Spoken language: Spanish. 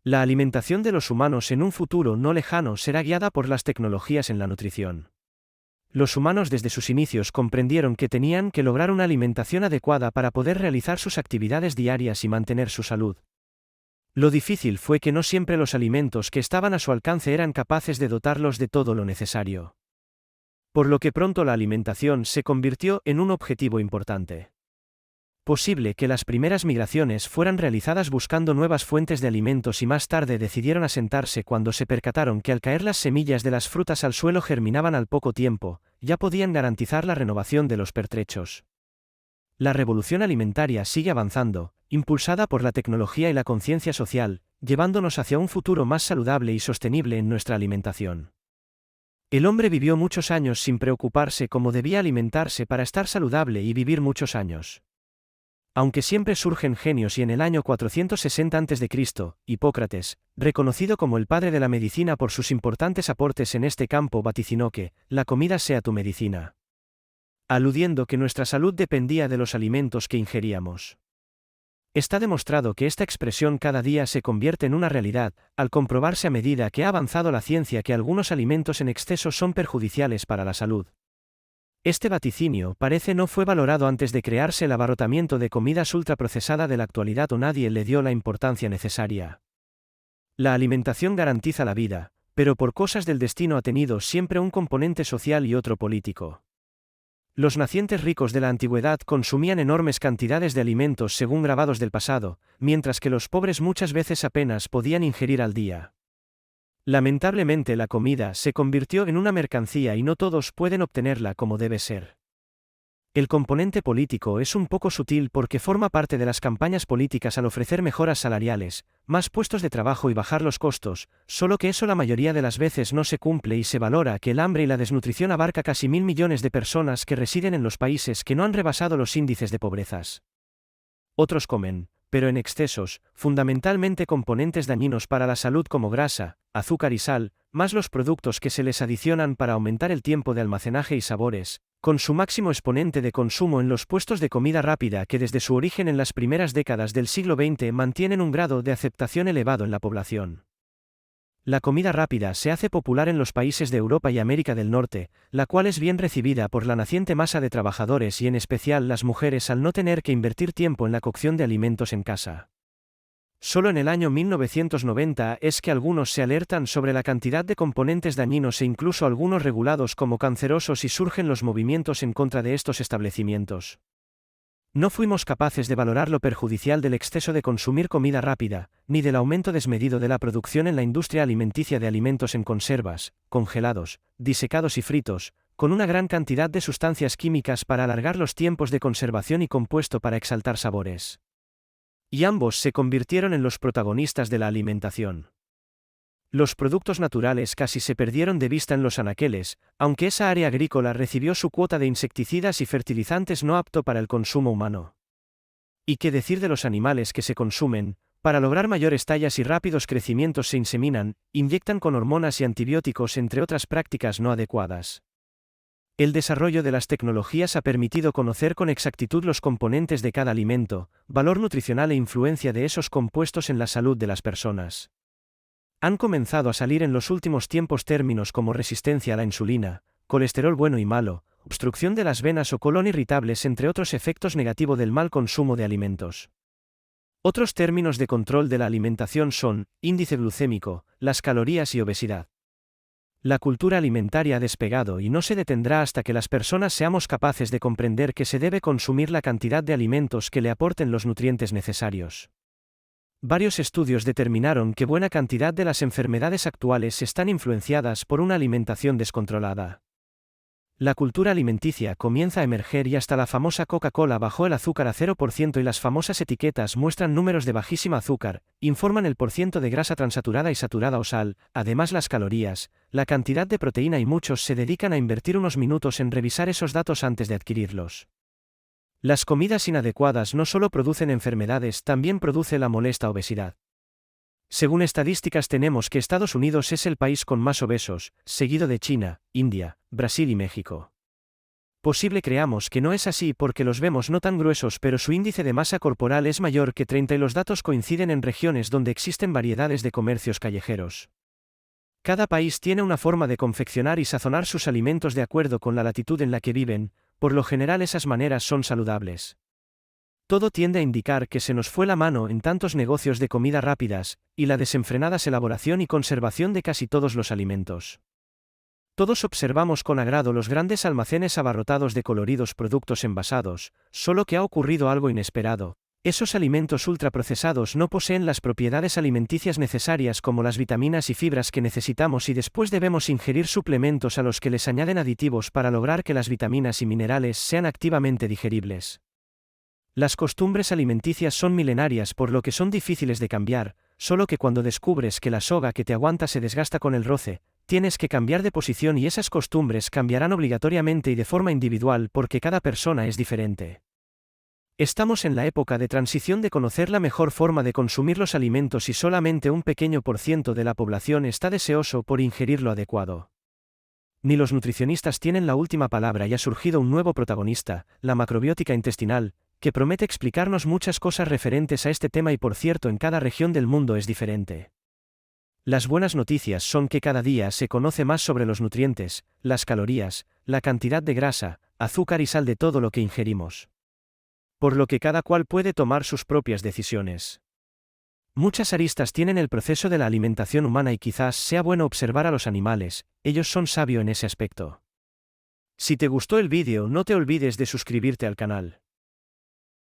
La alimentación de los humanos en un futuro no lejano será guiada por las tecnologías en la nutrición. Los humanos desde sus inicios comprendieron que tenían que lograr una alimentación adecuada para poder realizar sus actividades diarias y mantener su salud. Lo difícil fue que no siempre los alimentos que estaban a su alcance eran capaces de dotarlos de todo lo necesario. Por lo que pronto la alimentación se convirtió en un objetivo importante. Posible que las primeras migraciones fueran realizadas buscando nuevas fuentes de alimentos y más tarde decidieron asentarse cuando se percataron que al caer las semillas de las frutas al suelo germinaban al poco tiempo, ya podían garantizar la renovación de los pertrechos. La revolución alimentaria sigue avanzando, impulsada por la tecnología y la conciencia social, llevándonos hacia un futuro más saludable y sostenible en nuestra alimentación. El hombre vivió muchos años sin preocuparse cómo debía alimentarse para estar saludable y vivir muchos años. Aunque siempre surgen genios y en el año 460 a.C., Hipócrates, reconocido como el padre de la medicina por sus importantes aportes en este campo, vaticinó que la comida sea tu medicina, aludiendo que nuestra salud dependía de los alimentos que ingeríamos. Está demostrado que esta expresión cada día se convierte en una realidad, al comprobarse a medida que ha avanzado la ciencia que algunos alimentos en exceso son perjudiciales para la salud. Este vaticinio parece no fue valorado antes de crearse el abarrotamiento de comidas ultraprocesada de la actualidad o nadie le dio la importancia necesaria. La alimentación garantiza la vida, pero por cosas del destino ha tenido siempre un componente social y otro político. Los nacientes ricos de la antigüedad consumían enormes cantidades de alimentos según grabados del pasado, mientras que los pobres muchas veces apenas podían ingerir al día. Lamentablemente la comida se convirtió en una mercancía y no todos pueden obtenerla como debe ser. El componente político es un poco sutil porque forma parte de las campañas políticas al ofrecer mejoras salariales, más puestos de trabajo y bajar los costos, solo que eso la mayoría de las veces no se cumple y se valora que el hambre y la desnutrición abarca casi 1.000 millones de personas que residen en los países que no han rebasado los índices de pobrezas. Otros comen, pero en excesos, fundamentalmente componentes dañinos para la salud como grasa, azúcar y sal, más los productos que se les adicionan para aumentar el tiempo de almacenaje y sabores, con su máximo exponente de consumo en los puestos de comida rápida que desde su origen en las primeras décadas del siglo XX mantienen un grado de aceptación elevado en la población. La comida rápida se hace popular en los países de Europa y América del Norte, la cual es bien recibida por la naciente masa de trabajadores y en especial las mujeres al no tener que invertir tiempo en la cocción de alimentos en casa. Solo en el año 1990 es que algunos se alertan sobre la cantidad de componentes dañinos e incluso algunos regulados como cancerosos y surgen los movimientos en contra de estos establecimientos. No fuimos capaces de valorar lo perjudicial del exceso de consumir comida rápida, ni del aumento desmedido de la producción en la industria alimenticia de alimentos en conservas, congelados, disecados y fritos, con una gran cantidad de sustancias químicas para alargar los tiempos de conservación y compuesto para exaltar sabores. Y ambos se convirtieron en los protagonistas de la alimentación. Los productos naturales casi se perdieron de vista en los anaqueles, aunque esa área agrícola recibió su cuota de insecticidas y fertilizantes no apto para el consumo humano. ¿Y qué decir de los animales que se consumen? Para lograr mayores tallas y rápidos crecimientos se inseminan, inyectan con hormonas y antibióticos entre otras prácticas no adecuadas. El desarrollo de las tecnologías ha permitido conocer con exactitud los componentes de cada alimento, valor nutricional e influencia de esos compuestos en la salud de las personas. Han comenzado a salir en los últimos tiempos términos como resistencia a la insulina, colesterol bueno y malo, obstrucción de las venas o colon irritables entre otros efectos negativos del mal consumo de alimentos. Otros términos de control de la alimentación son, índice glucémico, las calorías y obesidad. La cultura alimentaria ha despegado y no se detendrá hasta que las personas seamos capaces de comprender que se debe consumir la cantidad de alimentos que le aporten los nutrientes necesarios. Varios estudios determinaron que buena cantidad de las enfermedades actuales están influenciadas por una alimentación descontrolada. La cultura alimenticia comienza a emerger y hasta la famosa Coca-Cola bajó el azúcar a 0% y las famosas etiquetas muestran números de bajísima azúcar, informan el porciento de grasa transaturada y saturada o sal, además las calorías, la cantidad de proteína y muchos se dedican a invertir unos minutos en revisar esos datos antes de adquirirlos. Las comidas inadecuadas no solo producen enfermedades, también produce la molesta obesidad. Según estadísticas tenemos que Estados Unidos es el país con más obesos, seguido de China, India, Brasil y México. Posible creamos que no es así porque los vemos no tan gruesos, pero su índice de masa corporal es mayor que 30 y los datos coinciden en regiones donde existen variedades de comercios callejeros. Cada país tiene una forma de confeccionar y sazonar sus alimentos de acuerdo con la latitud en la que viven, por lo general esas maneras son saludables. Todo tiende a indicar que se nos fue la mano en tantos negocios de comida rápidas, y la desenfrenada elaboración y conservación de casi todos los alimentos. Todos observamos con agrado los grandes almacenes abarrotados de coloridos productos envasados, solo que ha ocurrido algo inesperado. Esos alimentos ultraprocesados no poseen las propiedades alimenticias necesarias como las vitaminas y fibras que necesitamos y después debemos ingerir suplementos a los que les añaden aditivos para lograr que las vitaminas y minerales sean activamente digeribles. Las costumbres alimenticias son milenarias por lo que son difíciles de cambiar, solo que cuando descubres que la soga que te aguanta se desgasta con el roce, tienes que cambiar de posición y esas costumbres cambiarán obligatoriamente y de forma individual porque cada persona es diferente. Estamos en la época de transición de conocer la mejor forma de consumir los alimentos y solamente un pequeño % de la población está deseoso por ingerir lo adecuado. Ni los nutricionistas tienen la última palabra y ha surgido un nuevo protagonista, la macrobiótica intestinal, que promete explicarnos muchas cosas referentes a este tema y por cierto en cada región del mundo es diferente. Las buenas noticias son que cada día se conoce más sobre los nutrientes, las calorías, la cantidad de grasa, azúcar y sal de todo lo que ingerimos. Por lo que cada cual puede tomar sus propias decisiones. Muchas aristas tienen el proceso de la alimentación humana y quizás sea bueno observar a los animales, ellos son sabios en ese aspecto. Si te gustó el vídeo no te olvides de suscribirte al canal.